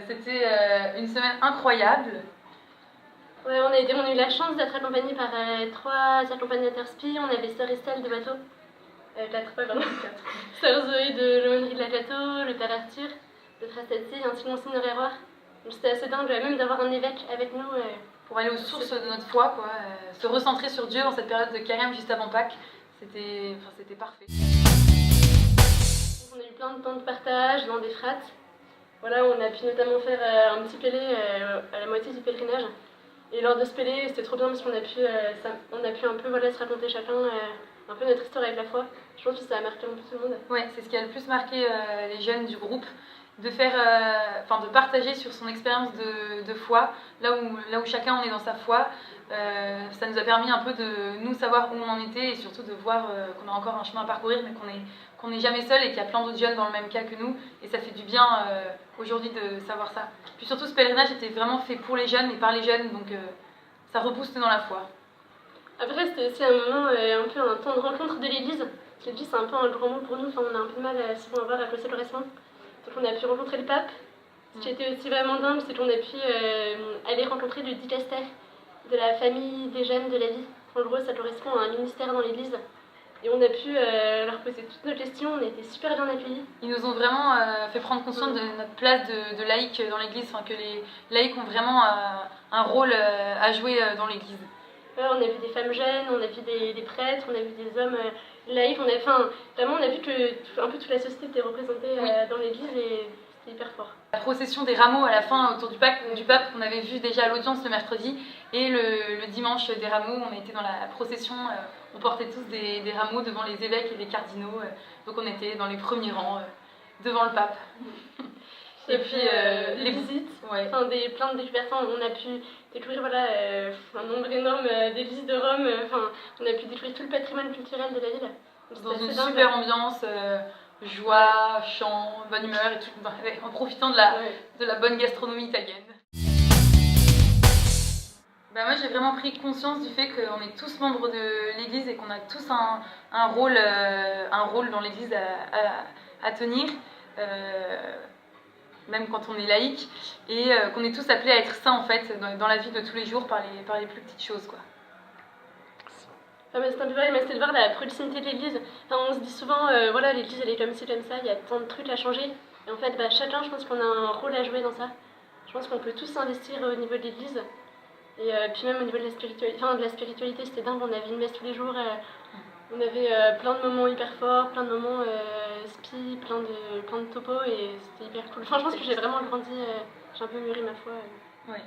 C'était une semaine incroyable. Ouais, on a eu la chance d'être accompagnés par 3 accompagnateurs spi. On avait Sœur Estelle de bateau, 4, pardon. Sœur Zoé de l'aumônerie de la Plateau, le père Arthur, le frère Stacy, ainsi que Monseigneur Héroard. Donc c'était assez dingue, même d'avoir un évêque avec nous. Pour aller aux sources de notre foi, quoi, se recentrer sur Dieu dans cette période de carême juste avant Pâques, c'était parfait. On a eu plein de temps de partage dans des frates. Voilà, on a pu notamment faire un petit pélé à la moitié du pèlerinage. Et lors de ce pélé, c'était trop bien parce qu'on a pu un peu se raconter chacun un peu notre histoire avec la foi. Je pense que ça a marqué un peu tout le monde. Ouais, c'est ce qui a le plus marqué les jeunes du groupe, de partager sur son expérience de foi, là où chacun on est dans sa foi. Ça nous a permis un peu de nous savoir où on en était et surtout de voir qu'on a encore un chemin à parcourir, mais qu'on n'est jamais seul et qu'il y a plein d'autres jeunes dans le même cas que nous. Et ça fait du bien aujourd'hui de savoir ça. Puis surtout, ce pèlerinage était vraiment fait pour les jeunes et par les jeunes, donc ça rebooste dans la foi. Après, c'était aussi un moment, un peu un temps de rencontre de l'Église. Parce que l'Église, c'est un peu un grand mot pour nous, enfin, on a un peu de mal souvent à voir à quoi ça correspond. Donc on a pu rencontrer le pape. Ce qui était aussi vraiment dingue, c'est qu'on a pu aller rencontrer le dicaster de la famille, des jeunes, de la vie. En gros, ça correspond à un ministère dans l'Église. Et on a pu leur poser toutes nos questions, on a été super bien accueillis. Ils nous ont vraiment fait prendre conscience de notre place de laïcs dans l'Église, enfin, que les laïcs ont vraiment un rôle à jouer dans l'Église. Ouais, on a vu des femmes jeunes, on a vu des prêtres, on a vu des hommes laïcs, on a vu que un peu toute la société était représentée dans l'Église et c'était hyper fort. La procession des rameaux à la fin autour du pape qu'on avait vu déjà à l'audience le mercredi, et le dimanche des rameaux, on était dans la procession, on portait tous des rameaux devant les évêques et les cardinaux, donc on était dans les premiers rangs devant le pape. Et puis les visites, plein de découvertes, on a pu découvrir un nombre énorme d'églises de Rome, on a pu découvrir tout le patrimoine culturel de la ville. Dans une super ambiance, joie, chant, bonne humeur et tout, en profitant de la bonne gastronomie italienne. Bah moi j'ai vraiment pris conscience du fait qu'on est tous membres de l'Église et qu'on a tous un rôle dans l'Église à tenir, même quand on est laïque, et qu'on est tous appelés à être saints en fait dans la vie de tous les jours par les plus petites choses, quoi. C'est un peu pareil, mais c'était de voir la proximité de l'Église. On se dit souvent, l'Église elle est comme ci, comme ça, il y a tant de trucs à changer. Et en fait, chacun, je pense qu'on a un rôle à jouer dans ça. Je pense qu'on peut tous s'investir au niveau de l'Église. Et puis même au niveau de la spiritualité, c'était dingue, on avait une messe tous les jours. On avait plein de moments hyper forts, plein de moments spi, plein de topos, et c'était hyper cool. Je pense que j'ai vraiment grandi, j'ai un peu mûri ma foi. Ouais.